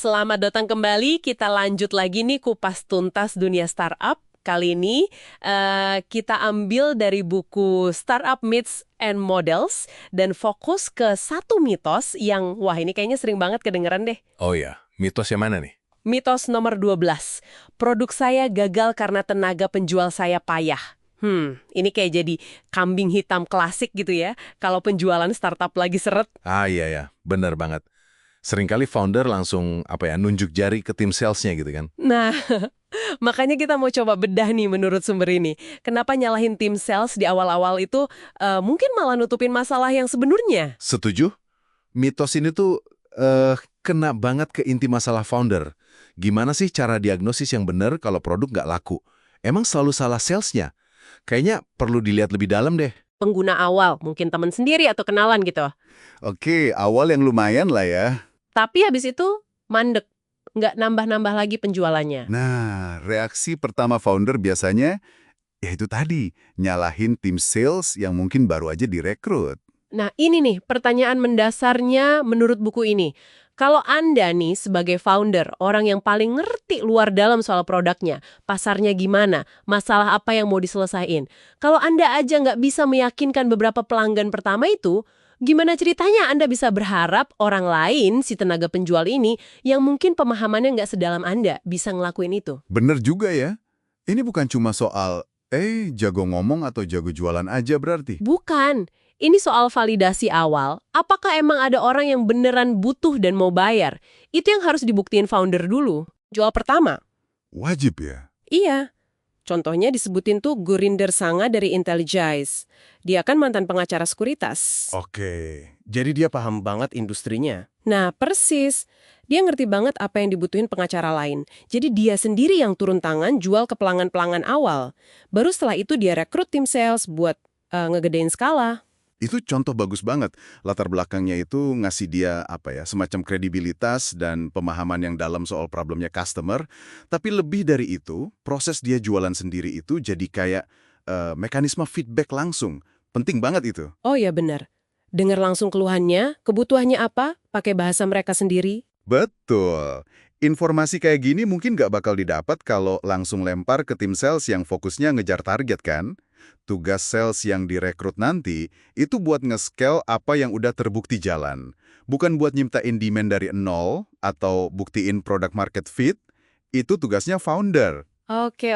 Selamat datang kembali, kita lanjut lagi nih kupas tuntas dunia startup. Kali ini kita ambil dari buku Startup Myths and Models dan fokus ke satu mitos yang, wah ini kayaknya sering banget kedengeran deh. Oh ya, mitos yang mana nih? Mitos nomor 12, produk saya gagal karena tenaga penjual saya payah. Ini kayak jadi kambing hitam klasik gitu ya, kalau penjualan startup lagi seret. Iya ya, bener banget. Seringkali founder langsung nunjuk jari ke tim salesnya gitu kan. Nah, makanya kita mau coba bedah nih menurut sumber ini. Kenapa nyalahin tim sales di awal-awal itu mungkin malah nutupin masalah yang sebenarnya? Setuju? Mitos ini tuh kena banget ke inti masalah founder. Gimana sih cara diagnosis yang bener kalau produk nggak laku? Emang selalu salah salesnya? Kayaknya perlu dilihat lebih dalam deh. Pengguna awal, mungkin teman sendiri atau kenalan gitu. Oke, awal yang lumayan lah ya. Tapi habis itu mandek, nggak nambah-nambah lagi penjualannya. Nah, reaksi pertama founder biasanya, ya itu tadi, nyalahin tim sales yang mungkin baru aja direkrut. Nah ini nih pertanyaan mendasarnya menurut buku ini. Kalau Anda nih sebagai founder, orang yang paling ngerti luar dalam soal produknya, pasarnya gimana, masalah apa yang mau diselesain. Kalau Anda aja nggak bisa meyakinkan beberapa pelanggan pertama itu, gimana ceritanya Anda bisa berharap orang lain, si tenaga penjual ini, yang mungkin pemahamannya nggak sedalam Anda, bisa ngelakuin itu? Bener juga ya. Ini bukan cuma soal, jago ngomong atau jago jualan aja berarti. Bukan. Ini soal validasi awal. Apakah emang ada orang yang beneran butuh dan mau bayar? Itu yang harus dibuktiin founder dulu. Jual pertama. Wajib ya. Iya. Contohnya disebutin tuh Gurinder Sanga dari Intelligize. Dia kan mantan pengacara sekuritas. Oke. Jadi dia paham banget industrinya. Nah, persis. Dia ngerti banget apa yang dibutuhin pengacara lain. Jadi dia sendiri yang turun tangan jual ke pelanggan-pelanggan awal. Baru setelah itu dia rekrut tim sales buat ngegedein skala. Itu contoh bagus banget. Latar belakangnya itu ngasih dia semacam kredibilitas dan pemahaman yang dalam soal problemnya customer. Tapi lebih dari itu, proses dia jualan sendiri itu jadi kayak mekanisme feedback langsung. Penting banget itu. Oh ya benar. Dengar langsung keluhannya, kebutuhannya apa, pakai bahasa mereka sendiri. Betul. Informasi kayak gini mungkin nggak bakal didapat kalau langsung lempar ke tim sales yang fokusnya ngejar target kan? Tugas sales yang direkrut nanti itu buat nge-scale apa yang udah terbukti jalan. Bukan buat nyiptain demand dari nol atau buktiin product market fit, itu tugasnya founder. Oke.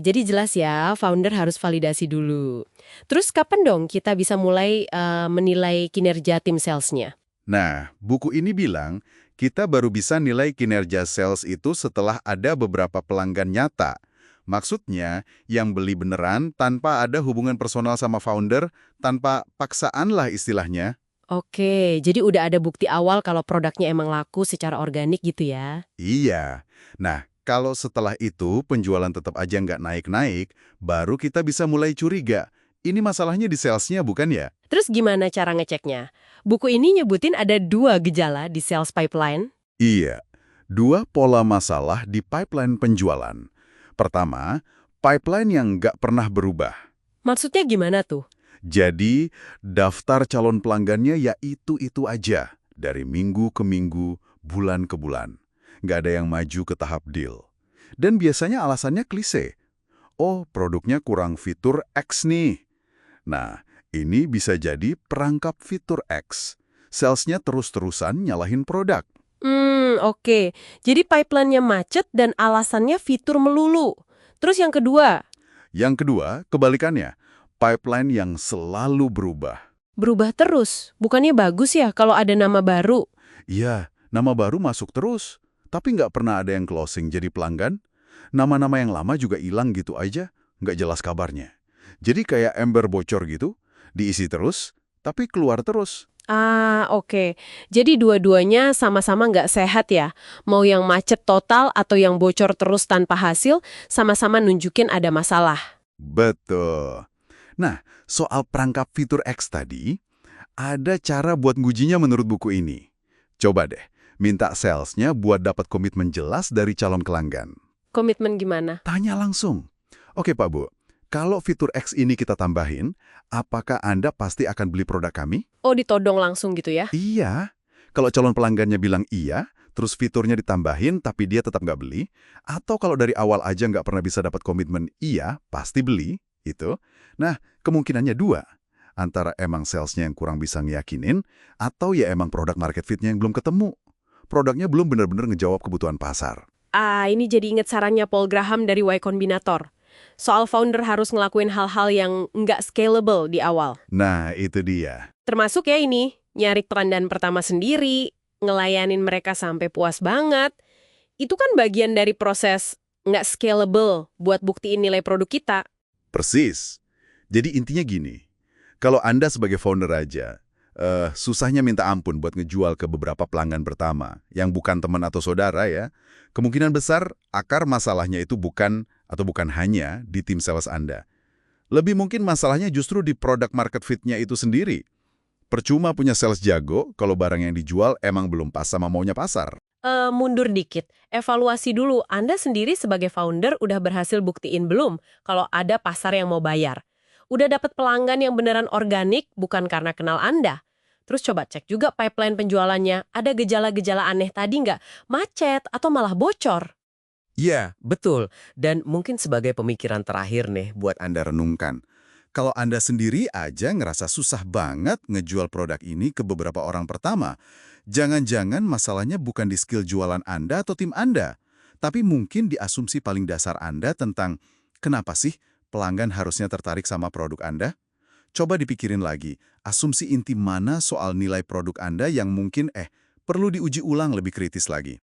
Jadi jelas ya, founder harus validasi dulu. Terus kapan dong kita bisa mulai menilai kinerja tim salesnya? Nah, buku ini bilang kita baru bisa nilai kinerja sales itu setelah ada beberapa pelanggan nyata. Maksudnya, yang beli beneran tanpa ada hubungan personal sama founder, tanpa paksaan lah istilahnya. Oke, jadi udah ada bukti awal kalau produknya emang laku secara organik gitu ya? Iya. Nah, kalau setelah itu penjualan tetap aja nggak naik-naik, baru kita bisa mulai curiga. Ini masalahnya di salesnya bukan ya? Terus gimana cara ngeceknya? Buku ini nyebutin ada 2 gejala di sales pipeline. Iya. 2 pola masalah di pipeline penjualan. Pertama, pipeline yang nggak pernah berubah. Maksudnya gimana tuh? Jadi, daftar calon pelanggannya ya itu-itu aja. Dari minggu ke minggu, bulan ke bulan. Nggak ada yang maju ke tahap deal. Dan biasanya alasannya klise. Oh, produknya kurang fitur X nih. Nah, ini bisa jadi perangkap fitur X. Salesnya terus-terusan nyalahin produk. Oke. Jadi pipeline-nya macet dan alasannya fitur melulu. Terus yang kedua? Yang kedua, kebalikannya. Pipeline yang selalu berubah. Berubah terus. Bukannya bagus ya kalau ada nama baru? Iya, nama baru masuk terus. Tapi nggak pernah ada yang closing jadi pelanggan. Nama-nama yang lama juga hilang gitu aja, nggak jelas kabarnya. Jadi kayak ember bocor gitu, diisi terus, tapi keluar terus. Oke. Jadi dua-duanya sama-sama nggak sehat ya? Mau yang macet total atau yang bocor terus tanpa hasil, sama-sama nunjukin ada masalah. Betul. Nah, soal perangkap fitur X tadi, ada cara buat ngujinya menurut buku ini. Coba deh, minta salesnya buat dapat komitmen jelas dari calon pelanggan. Komitmen gimana? Tanya langsung. Oke Pak Bu, kalau fitur X ini kita tambahin, apakah Anda pasti akan beli produk kami? Oh, ditodong langsung gitu ya? Iya. Kalau calon pelanggannya bilang iya, terus fiturnya ditambahin tapi dia tetap nggak beli, atau kalau dari awal aja nggak pernah bisa dapat komitmen iya, pasti beli, itu. Nah, kemungkinannya dua. Antara emang salesnya yang kurang bisa ngeyakinin, atau ya emang produk market fit-nya yang belum ketemu. Produknya belum benar-benar ngejawab kebutuhan pasar. Ini jadi inget sarannya Paul Graham dari Y Combinator. Soal founder harus ngelakuin hal-hal yang nggak scalable di awal. Nah, itu dia. Termasuk ya ini, nyari pelanggan pertama sendiri, ngelayanin mereka sampai puas banget. Itu kan bagian dari proses nggak scalable buat buktiin nilai produk kita. Persis. Jadi intinya gini, kalau Anda sebagai founder aja, susahnya minta ampun buat ngejual ke beberapa pelanggan pertama, yang bukan teman atau saudara ya, kemungkinan besar akar masalahnya itu bukan hanya di tim sales Anda. Lebih mungkin masalahnya justru di produk market fit-nya itu sendiri. Percuma punya sales jago kalau barang yang dijual emang belum pas sama maunya pasar. Mundur dikit, evaluasi dulu. Anda sendiri sebagai founder udah berhasil buktiin belum kalau ada pasar yang mau bayar? Udah dapat pelanggan yang beneran organik bukan karena kenal Anda. Terus coba cek juga pipeline penjualannya. Ada gejala-gejala aneh tadi nggak? Macet atau malah bocor? Ya, betul. Dan mungkin sebagai pemikiran terakhir nih buat Anda renungkan. Kalau Anda sendiri aja ngerasa susah banget ngejual produk ini ke beberapa orang pertama, jangan-jangan masalahnya bukan di skill jualan Anda atau tim Anda, tapi mungkin di asumsi paling dasar Anda tentang kenapa sih pelanggan harusnya tertarik sama produk Anda? Coba dipikirin lagi, asumsi inti mana soal nilai produk Anda yang mungkin perlu diuji ulang lebih kritis lagi.